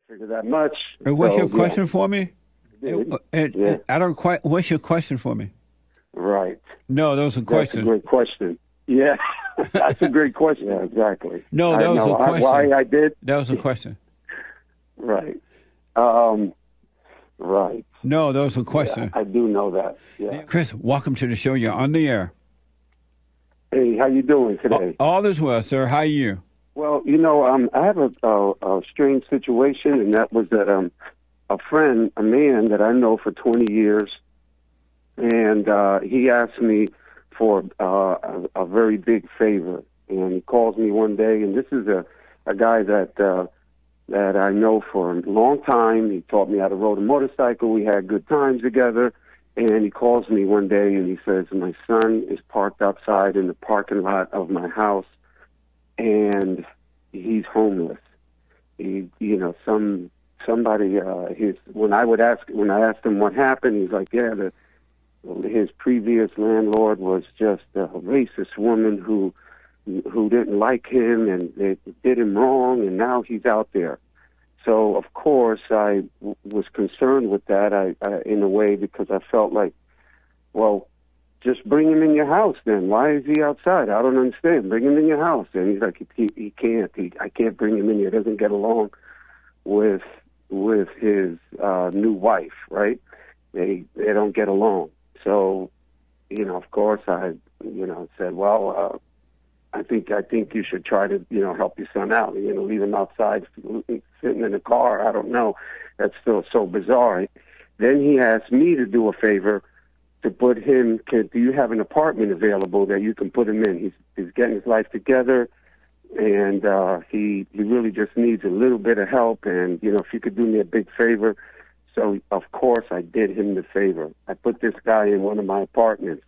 figure that much. What's So, your question for me? Yeah. I don't quite. What's your question for me? Right. No, that was a That's a question. great question. Yeah, that's a great question. Yeah, exactly. No, I that was know a question. why I did. That was a question. Right. Right. No, that was a question. Yeah, I do know that. Yeah. Chris, welcome to the show. You're on the air. Hey, how you doing today? All is well, sir. How are you? Well, I have a strange situation, and that was that a friend, a man that I know for 20 years, and he asked me for a very big favor. And he calls me one day, and this is a guy that I know for a long time. He taught me how to ride a motorcycle. We had good times together. And he calls me one day, and he says, my son is parked outside in the parking lot of my house, and he's homeless. Somebody. When I asked him what happened, he's like, yeah, his previous landlord was just a racist woman who didn't like him, and they did him wrong, and now he's out there. So, of course, I was concerned with that in a way, because I felt like, well, just bring him in your house then. Why is he outside? I don't understand. Bring him in your house. And he's like, he can't. I can't bring him in here. He doesn't get along with his new wife, right? They don't get along. So, of course, I said, well, I think you should try to, help your son out. Leave him outside sitting in the car. I don't know. That's still so bizarre. Then he asked me to do a favor to put him. Do you have an apartment available that you can put him in? He's getting his life together, and he really just needs a little bit of help. And if you could do me a big favor. So of course I did him the favor. I put this guy in one of my apartments,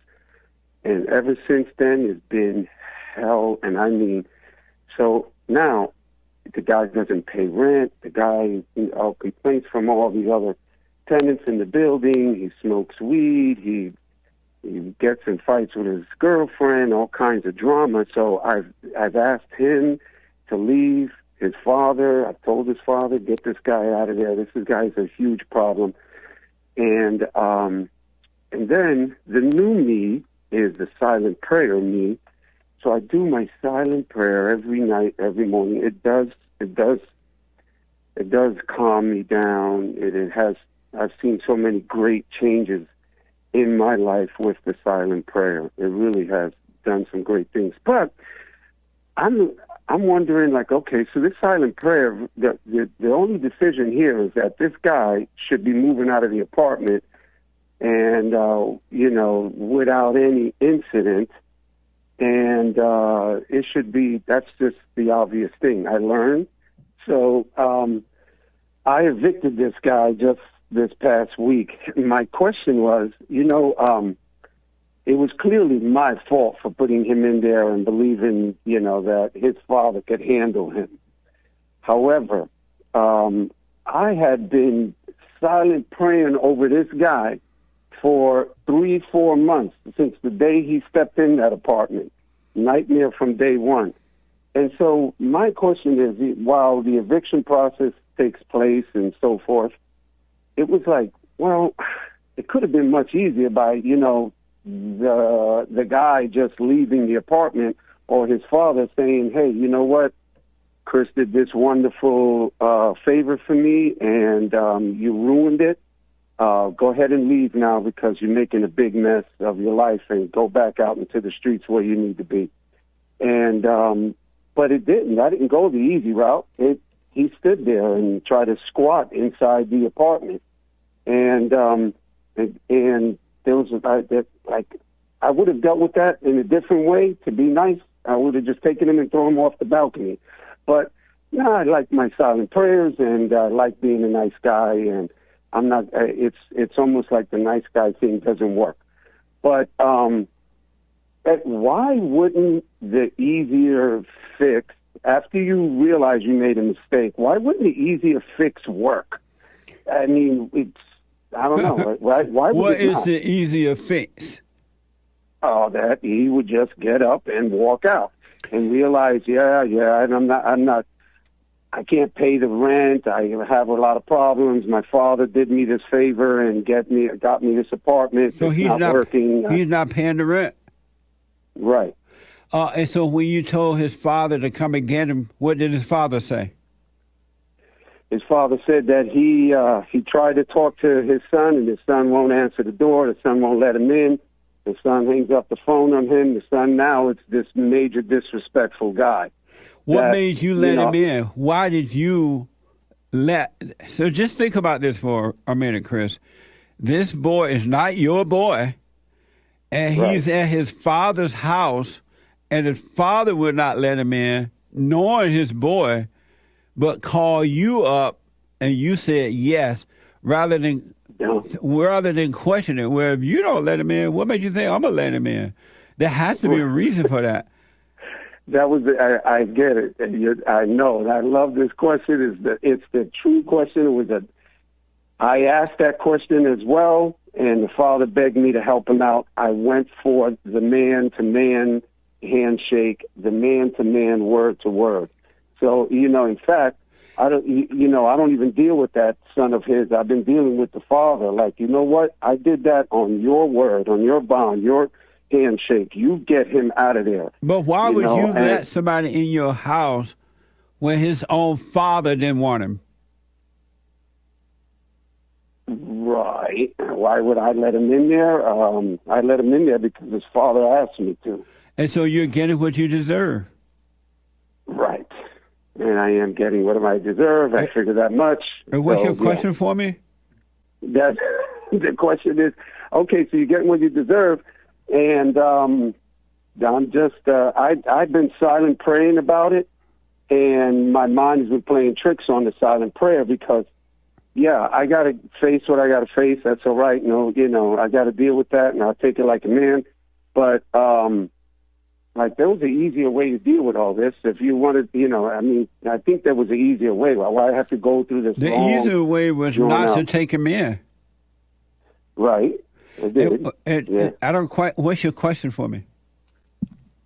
and ever since then it's been hell. And I mean, so now the guy doesn't pay rent. The guy complaints from all the other tenants in the building. He smokes weed. He gets in fights with his girlfriend. All kinds of drama. So I've asked him to leave. His father, I told his father, get this guy out of there. This guy's a huge problem. And then the new me is the silent prayer me. So I do my silent prayer every night, every morning. It does calm me down. I've seen so many great changes in my life with the silent prayer. It really has done some great things. But I'm wondering, like, okay, so this silent prayer, the only decision here is that this guy should be moving out of the apartment and, without any incident. And it should be, that's just the obvious thing I learned. So I evicted this guy just this past week. My question was, it was clearly my fault for putting him in there and believing, that his father could handle him. However, I had been silent praying over this guy for 3-4 months since the day he stepped in that apartment. Nightmare from day one. And so my question is, while the eviction process takes place and so forth, it was like, well, it could have been much easier by, the guy just leaving the apartment, or his father saying, hey, you know what? Chris did this wonderful favor for me, and you ruined it. Go ahead and leave now, because you're making a big mess of your life, and go back out into the streets where you need to be. And but it didn't. I didn't go the easy route. He stood there and tried to squat inside the apartment, and there was I would have dealt with that in a different way to be nice. I would have just taken him and thrown him off the balcony. But no, I like my silent prayers, and I like being a nice guy, and I'm not. It's almost like the nice guy thing doesn't work. But why wouldn't the easier fix, after you realize you made a mistake, why wouldn't the easier fix work? I mean, I don't know. Why would what it is not? the easier fix? Oh, that he would just get up and walk out and realize, and I'm not I can't pay the rent. I have a lot of problems. My father did me this favor and got me this apartment. So it's he's not working. He's not paying the rent. Right. And so when you told his father to come and get him, what did his father say? His father said that he tried to talk to his son, and his son won't answer the door. The son won't let him in. The son hangs up the phone on him. The son now it's this major disrespectful guy. What made you let him in? Why did you let? So just think about this for a minute, Chris. This boy is not your boy, and he's at his father's house, and his father would not let him in, knowing his boy, but call you up, and you said yes, rather than question it. Well, if you don't let him in, what made you think I'm gonna let him in? There has to be a reason for that. That was I get it. I know. And I love this question. It's the true question. It was I asked that question as well, and the father begged me to help him out. I went for the man-to-man handshake, the man-to-man, word-to-word. So in fact, I don't even deal with that son of his. I've been dealing with the father. Like, you know what? I did that on your word, on your bond, your handshake. You get him out of there. But why would you let somebody in your house when his own father didn't want him? Right. Why would I let him in there? I let him in there because his father asked me to. And so you're getting what you deserve. Right. And I am getting what I deserve. I figure that much. And what's your question for me? The question is, okay, so you're getting what you deserve. And I'm just, I've been silent praying about it, and my mind has been playing tricks on the silent prayer because, I got to face what I got to face. That's all right. I got to deal with that, and I'll take it like a man. But, there was an easier way to deal with all this. If you wanted, I think there was an easier way. Why I have to go through this? The easier way was not to take him in. Right. I did. I don't quite. What's your question for me?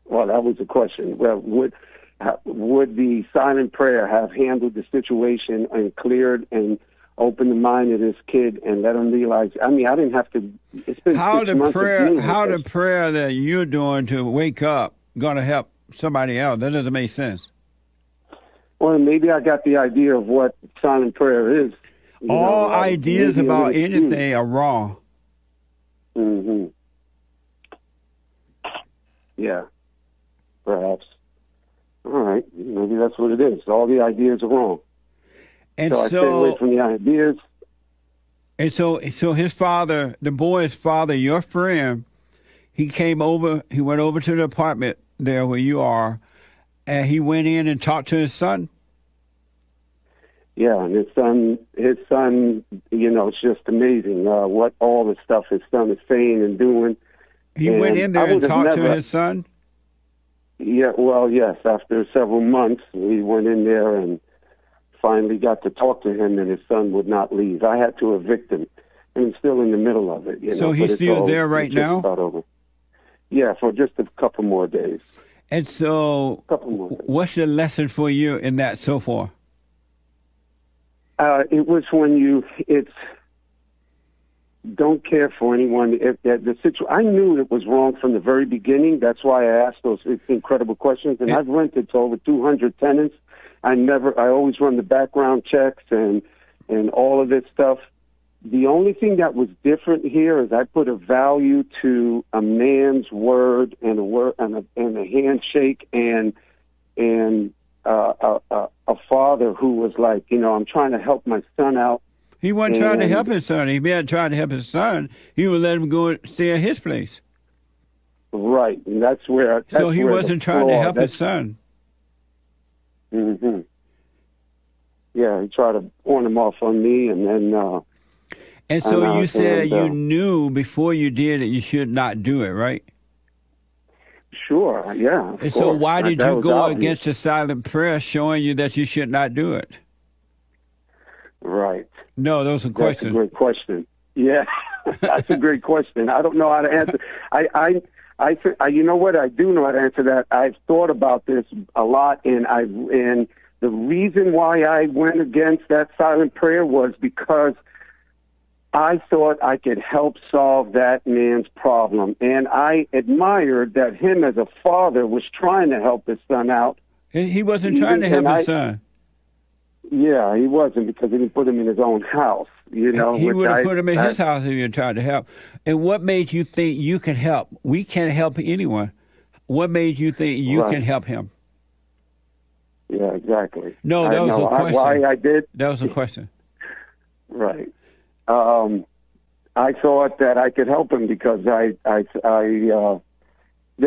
Well, that was the question. Well, would the silent prayer have handled the situation and cleared and opened the mind of this kid and let him realize? I didn't have to. It's been how 6 months the prayer that you're doing to wake up going to help somebody else? That doesn't make sense. Well, maybe I got the idea of what silent prayer is. All ideas about anything are wrong. Mm-hmm. Yeah, perhaps. All right, maybe that's what it is. All the ideas are wrong. And so I stay away from the ideas. And so his father, the boy's father, your friend, he came over. He went over to the apartment there where you are, and he went in and talked to his son. Yeah, and his son, it's just amazing what all the stuff his son is saying and doing. He went in there and talked to his son? Yeah, well, yes. After several months, we went in there and finally got to talk to him, and his son would not leave. I had to evict him, and he's still in the middle of it. So he's still there right now? Over. Yeah, for just a couple more days. And so what's the lesson for you in that so far? It was don't care for anyone. I knew it was wrong from the very beginning. That's why I asked those incredible questions. And I've rented to over 200 tenants. I always run the background checks and all of this stuff. The only thing that was different here is I put a value to a man's word and a handshake and a father who was like, I'm trying to help my son out. He wasn't trying to help his son. If he hadn't tried to help his son, he would let him go and stay at his place. Right, and that's where. So he wasn't trying to help his son. Mm-hmm. Yeah, he tried to pawn him off on me, and then. And so you said you knew before you did it, you should not do it, right? Sure, yeah. And so why did you go against the silent prayer showing you that you should not do it? Right. No, that was a question. That's a great question. Yeah, that's a great question. I don't know how to answer. I you know what? I do know how to answer that. I've thought about this a lot, and The reason why I went against that silent prayer was because I thought I could help solve that man's problem. And I admired that him as a father was trying to help his son out. He wasn't trying to help his son. Yeah, he wasn't, because he didn't put him in his own house. You know, he would have put him in his house if he had tried to help. And what made you think you could help? We can't help anyone. What made you think you can help him? Yeah, exactly. No, that was a question. Why I did? That was a question. Right. I thought that I could help him because there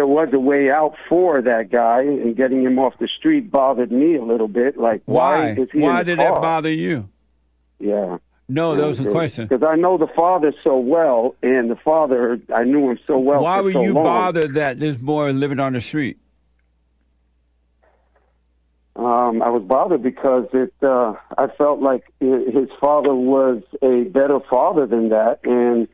was a way out for that guy, and getting him off the street bothered me a little bit. Like, why is he Why in the did car? that bother you? Yeah. No, that was a question. Because I know the father so well, and the father, I knew him so well. Why for were so you long. bothered that this boy was living on the street? I was bothered because I felt like his father was a better father than that, and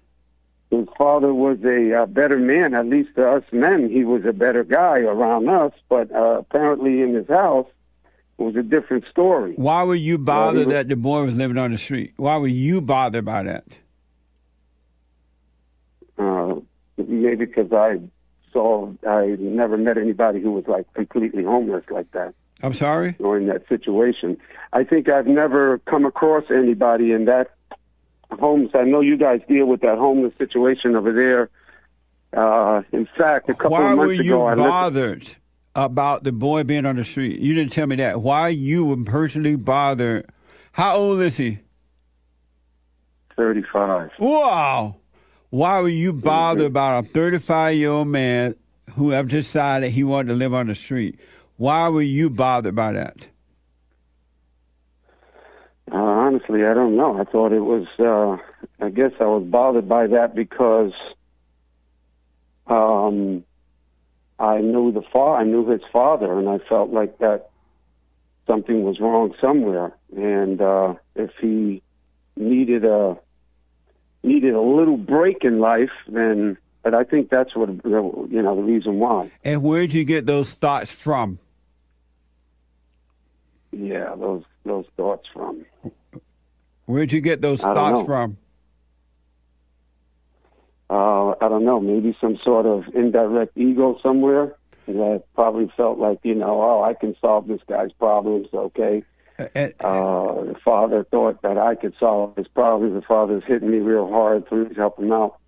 his father was a better man. At least to us men, he was a better guy around us. But apparently, in his house, it was a different story. Why were you bothered that the boy was living on the street? Why were you bothered by that? Maybe because I never met anybody who was like completely homeless like that. I'm sorry? Or in that situation. I think I've never come across anybody in that homeless. I know you guys deal with that homeless situation over there. In fact, a couple of months ago, why were you bothered about the boy being on the street? You didn't tell me that. Why you were personally bothered? How old is he? 35. Wow. Why were you bothered about a 35-year-old man who have decided he wanted to live on the street? Why were you bothered by that? Honestly, I don't know. I thought it was, I guess I was bothered by that because I knew his father, and I felt like that something was wrong somewhere. And if he needed a little break in life, then, but I think that's what, the reason why. And where'd you get those thoughts from? Yeah, those thoughts from. Where'd you get those thoughts from? I don't know, maybe some sort of indirect ego somewhere that probably felt like, I can solve this guy's problems, okay? The father thought that I could solve his problems. The father's hitting me real hard, please help him out.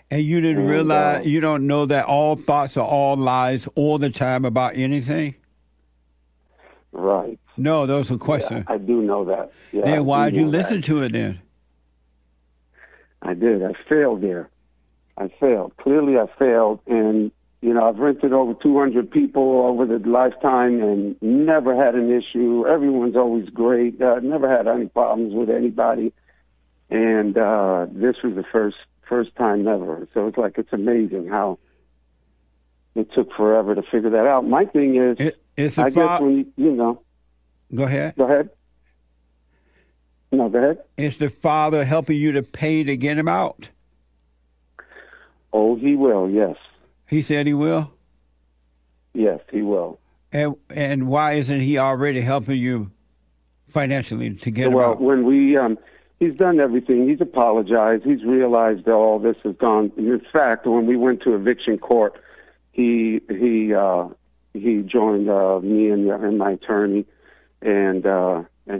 And you didn't realize, you don't know that all thoughts are all lies all the time about anything? Right. No, that was a question. Yeah, I do know that. Yeah, then why did you listen to it then? I did. I failed there. I failed. Clearly I failed. And, I've rented over 200 people over the lifetime and never had an issue. Everyone's always great. Never had any problems with anybody. And this was the first time ever. So it's amazing how it took forever to figure that out. My thing is, guess when Go ahead. Go ahead. No, go ahead. Is the father helping you to pay to get him out? Oh, he will, yes. He said he will? Yes, he will. And why isn't he already helping you financially to get him out? Well, when he's done everything. He's apologized. He's realized that all this has gone. In fact, when we went to eviction court, he joined me and my attorney, and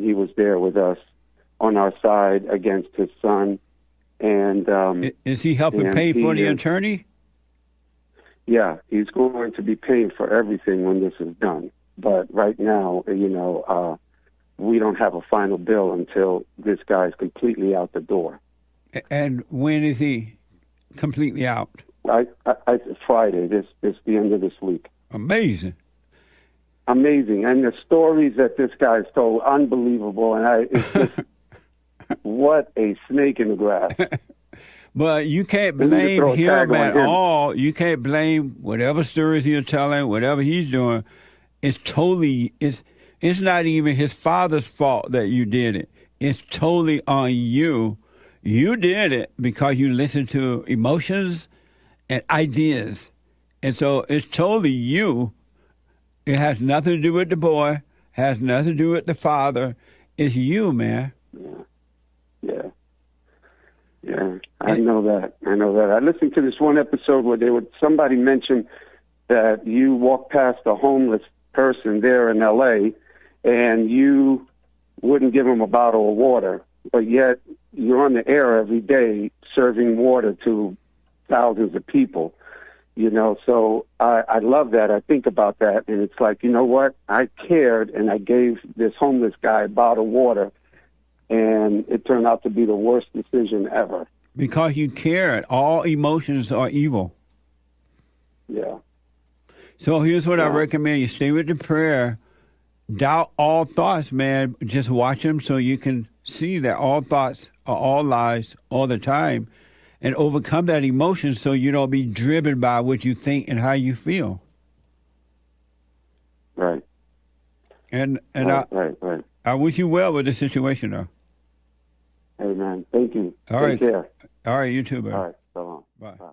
he was there with us on our side against his son. And is he helping pay for the attorney? Yeah, he's going to be paying for everything when this is done. But right now, we don't have a final bill until this guy's completely out the door. And when is he completely out? Friday, this the end of this week. Amazing. And the stories that this guy's told, unbelievable. And it's just, what a snake in the grass. But you can't blame him at all. You can't blame whatever stories you're telling, whatever he's doing. It's not even his father's fault that you did it. It's totally on you. You did it because you listened to emotions and ideas. And so it's totally you. It has nothing to do with the boy. Has nothing to do with the Father. It's you, man. Yeah. I know that. I listened to this one episode where somebody mentioned that you walk past a homeless person there in L.A. and you wouldn't give them a bottle of water, but yet you're on the air every day serving water to thousands of people. So I love that. I think about that, and it's like, you know what? I cared, and I gave this homeless guy a bottle of water, and it turned out to be the worst decision ever. Because you cared. All emotions are evil. Yeah. So here's what I recommend. You stay with the prayer. Doubt all thoughts, man. Just watch them so you can see that all thoughts are all lies all the time, and overcome that emotion so you don't be driven by what you think and how you feel. Right. And right. I wish you well with the situation, though. Hey, man. Thank you. All right. Take care. All right, you too, man. All right. So long. Bye. Bye.